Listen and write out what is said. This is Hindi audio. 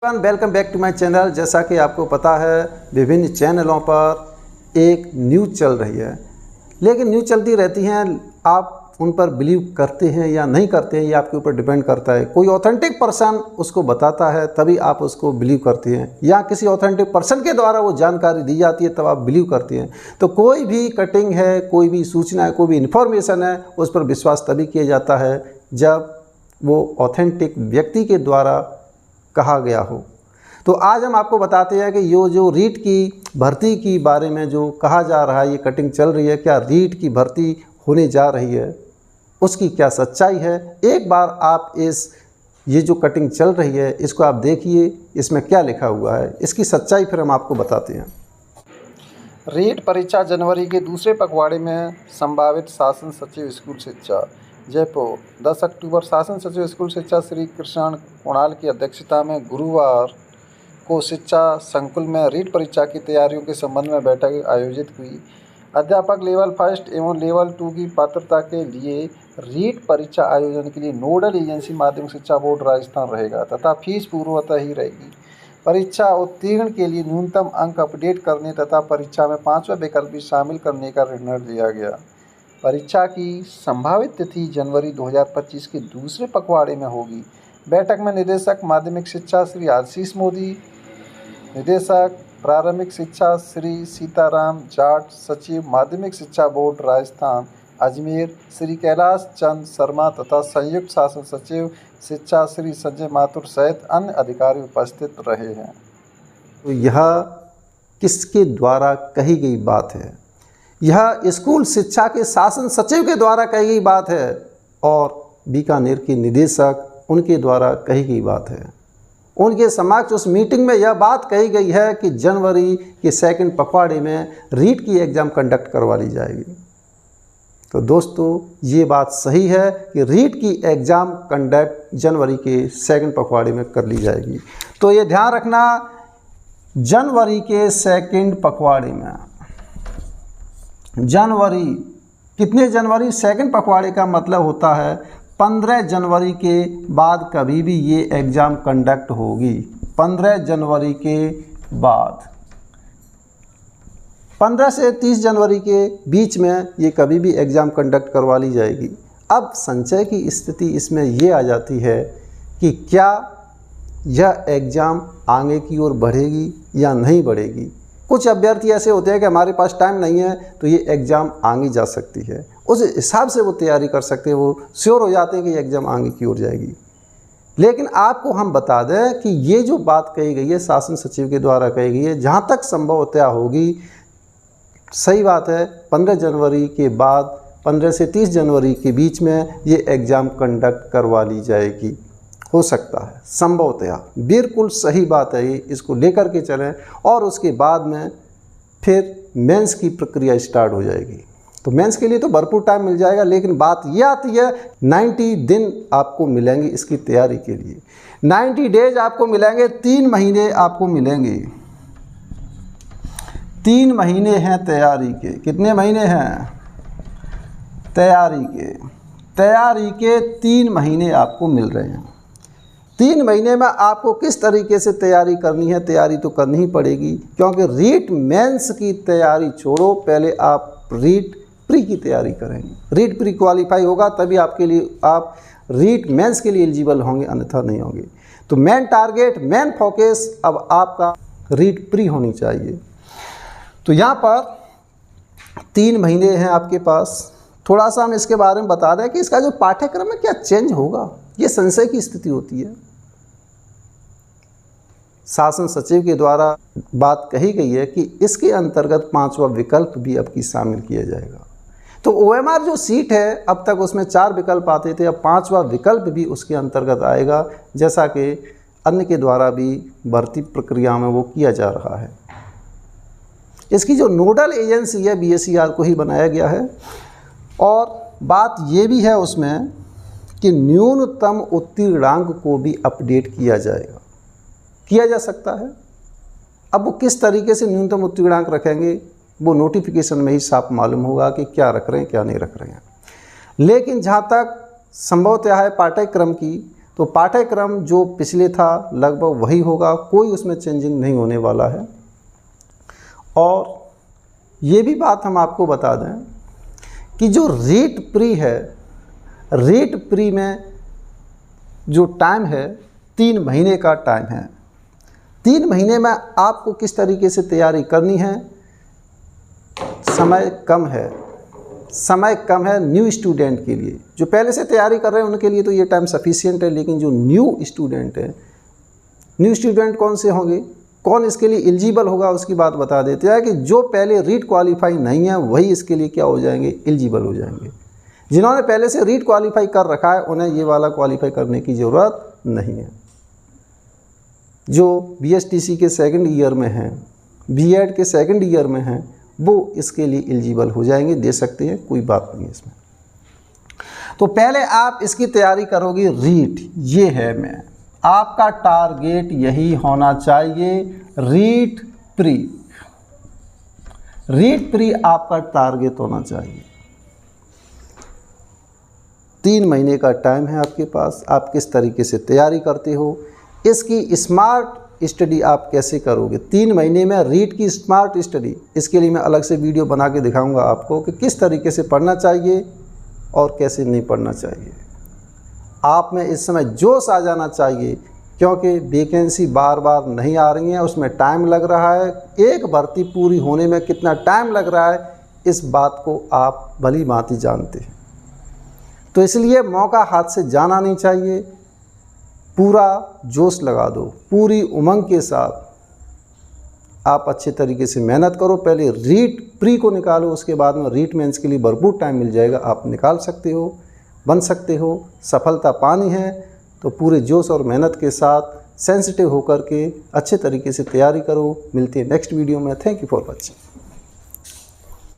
Welcome back to my channel. जैसा कि आपको पता है विभिन्न चैनलों पर एक न्यूज़ चल रही है, लेकिन न्यूज़ चलती रहती हैं, आप उन पर बिलीव करते हैं या नहीं करते हैं ये आपके ऊपर डिपेंड करता है। कोई ऑथेंटिक पर्सन उसको बताता है तभी आप उसको बिलीव करते हैं, या किसी ऑथेंटिक पर्सन के द्वारा वो जानकारी दी जाती है तब आप बिलीव करते हैं। तो कोई भी कटिंग है, कोई भी सूचना है, कोई भी इन्फॉर्मेशन है, उस पर विश्वास तभी किया जाता है जब वो ऑथेंटिक व्यक्ति के द्वारा कहा गया हो। तो आज हम आपको बताते हैं कि ये जो रीट की भर्ती की बारे में जो कहा जा रहा है, ये कटिंग चल रही है, क्या रीट की भर्ती होने जा रही है, उसकी क्या सच्चाई है। एक बार आप ये जो कटिंग चल रही है इसको आप देखिए, इसमें क्या लिखा हुआ है, इसकी सच्चाई फिर हम आपको बताते हैं। रीट परीक्षा जनवरी के दूसरे पखवाड़े में संभावित। शासन सचिव स्कूल शिक्षा जयपुर 10 अक्टूबर। शासन सचिव स्कूल शिक्षा श्री कृष्ण कुणाल की अध्यक्षता में गुरुवार को शिक्षा संकुल में रीट परीक्षा की तैयारियों के संबंध में बैठक आयोजित हुई। अध्यापक लेवल 1 एवं लेवल 2 की पात्रता के लिए रीट परीक्षा आयोजन के लिए नोडल एजेंसी माध्यमिक शिक्षा बोर्ड राजस्थान रहेगा तथा फीस पूर्वतः ही रहेगी। परीक्षा उत्तीर्ण के लिए न्यूनतम अंक अपडेट करने तथा परीक्षा में 5वां विकल्प भी शामिल करने का निर्णय लिया गया। परीक्षा की संभावित तिथि जनवरी 2025 के दूसरे पखवाड़े में होगी। बैठक में निदेशक माध्यमिक शिक्षा श्री आशीष मोदी, निदेशक प्रारंभिक शिक्षा श्री सीताराम जाट, सचिव माध्यमिक शिक्षा बोर्ड राजस्थान अजमेर श्री कैलाश चंद शर्मा तथा संयुक्त शासन सचिव शिक्षा श्री संजय माथुर सहित अन्य अधिकारी उपस्थित रहे हैं। तो यह किसके द्वारा कही गई बात है? यह स्कूल शिक्षा के शासन सचिव के द्वारा कही गई बात है और बीकानेर के निदेशक उनके द्वारा कही गई बात है। उनके समक्ष उस मीटिंग में यह बात कही गई है कि जनवरी के सेकंड पखवाड़े में रीट की एग्ज़ाम कंडक्ट करवा ली जाएगी। तो दोस्तों ये बात सही है कि रीट की एग्ज़ाम कंडक्ट जनवरी के सेकंड पखवाड़े में कर ली जाएगी। तो ये ध्यान रखना, जनवरी के सेकंड पखवाड़े में, जनवरी कितने जनवरी? सेकंड पखवाड़े का मतलब होता है 15 जनवरी के बाद कभी भी ये एग्ज़ाम कंडक्ट होगी। 15 जनवरी के बाद 15 से 30 जनवरी के बीच में ये कभी भी एग्ज़ाम कंडक्ट करवा ली जाएगी। अब संचय की स्थिति इसमें ये आ जाती है कि क्या यह एग्ज़ाम आगे की ओर बढ़ेगी या नहीं बढ़ेगी। कुछ अभ्यर्थी ऐसे होते हैं कि हमारे पास टाइम नहीं है तो ये एग्ज़ाम आगे जा सकती है, उस हिसाब से वो तैयारी कर सकते हैं, वो श्योर हो जाते हैं कि ये एग्ज़ाम आगे की ओर जाएगी। लेकिन आपको हम बता दें कि ये जो बात कही गई है शासन सचिव के द्वारा कही गई है, जहाँ तक संभवतः होगी, सही बात है, 15 जनवरी के बाद 15 से 30 जनवरी के बीच में ये एग्ज़ाम कंडक्ट करवा ली जाएगी। हो सकता है, संभवतः, बिल्कुल सही बात है, ये इसको लेकर के चलें और उसके बाद में फिर मेंस की प्रक्रिया स्टार्ट हो जाएगी। तो मेंस के लिए तो भरपूर टाइम मिल जाएगा, लेकिन बात ये आती है 90 दिन आपको मिलेंगे इसकी तैयारी के लिए। 90 डेज आपको मिलेंगे, 3 महीने आपको मिलेंगे। 3 महीने हैं तैयारी के। कितने महीने हैं तैयारी के? तैयारी के 3 महीने आपको मिल रहे हैं। 3 महीने में आपको किस तरीके से तैयारी करनी है? तैयारी तो करनी ही पड़ेगी, क्योंकि रीट मेंस की तैयारी छोड़ो, पहले आप रीट प्री की तैयारी करेंगे। रीट प्री क्वालिफाई होगा तभी आपके लिए आप रीट मेंस के लिए एलिजिबल होंगे, अन्यथा नहीं होंगे। तो मेन टारगेट, मेन फोकस अब आपका रीट प्री होनी चाहिए। तो यहाँ पर 3 महीने हैं आपके पास। थोड़ा सा हम इसके बारे में बता दें कि इसका जो पाठ्यक्रम है क्या चेंज होगा, ये संशय की स्थिति होती है। शासन सचिव के द्वारा बात कही गई है कि इसके अंतर्गत 5वां विकल्प भी अब की शामिल किया जाएगा। तो OMR जो सीट है, अब तक उसमें 4 विकल्प आते थे, अब 5वां विकल्प भी उसके अंतर्गत आएगा, जैसा कि अन्य के द्वारा भी भर्ती प्रक्रिया में वो किया जा रहा है। इसकी जो नोडल एजेंसी है BSER को ही बनाया गया है। और बात ये भी है उसमें कि न्यूनतम उत्तीर्णांक को भी अपडेट किया जाएगा, किया जा सकता है। अब वो किस तरीके से न्यूनतम उत्तीर्णांक रखेंगे वो नोटिफिकेशन में ही साफ मालूम होगा कि क्या रख रहे हैं क्या नहीं रख रहे हैं। लेकिन जहाँ तक संभवतः है पाठ्यक्रम की, तो पाठ्यक्रम जो पिछले था लगभग वही होगा, कोई उसमें चेंजिंग नहीं होने वाला है। और ये भी बात हम आपको बता दें कि जो रीट प्री है, रीट प्री में जो टाइम है 3 महीने का टाइम है। 3 महीने में आपको किस तरीके से तैयारी करनी है, समय कम है, समय कम है न्यू स्टूडेंट के लिए। जो पहले से तैयारी कर रहे हैं उनके लिए तो ये टाइम सफिशिएंट है, लेकिन जो न्यू स्टूडेंट है, न्यू स्टूडेंट कौन से होंगे, कौन इसके लिए एलिजिबल होगा, उसकी बात बता देते हैं कि जो पहले रीट क्वालिफाई नहीं है वही इसके लिए क्या हो जाएंगे, एलिजिबल हो जाएंगे। जिन्होंने पहले से रीट क्वालिफाई कर रखा है उन्हें ये वाला क्वालिफाई करने की ज़रूरत नहीं है। जो BSTC के सेकंड ईयर में हैं, B.Ed के सेकंड ईयर में हैं, वो इसके लिए एलिजिबल हो जाएंगे, दे सकते हैं, कोई बात नहीं है इसमें। तो पहले आप इसकी तैयारी करोगे रीट, ये है मैं आपका टारगेट यही होना चाहिए, रीट प्री, रीट प्री आपका टारगेट होना चाहिए। 3 महीने का टाइम है आपके पास, आप किस तरीके से तैयारी करते हो, इसकी स्मार्ट स्टडी आप कैसे करोगे। 3 महीने में रीट की स्मार्ट स्टडी, इसके लिए मैं अलग से वीडियो बना के दिखाऊंगा आपको कि किस तरीके से पढ़ना चाहिए और कैसे नहीं पढ़ना चाहिए। आप में इस समय जोश आ जाना चाहिए, क्योंकि वैकेंसी बार बार नहीं आ रही है, उसमें टाइम लग रहा है। एक भर्ती पूरी होने में कितना टाइम लग रहा है, इस बात को आप भली भांति जानते हैं। तो इसलिए मौका हाथ से जाना नहीं चाहिए, पूरा जोश लगा दो, पूरी उमंग के साथ आप अच्छे तरीके से मेहनत करो। पहले रीट प्री को निकालो, उसके बाद में रीट मेंस के लिए भरपूर टाइम मिल जाएगा, आप निकाल सकते हो, बन सकते हो। सफलता पानी है तो पूरे जोश और मेहनत के साथ सेंसिटिव होकर के अच्छे तरीके से तैयारी करो। मिलते हैं नेक्स्ट वीडियो में। Thank you for watching.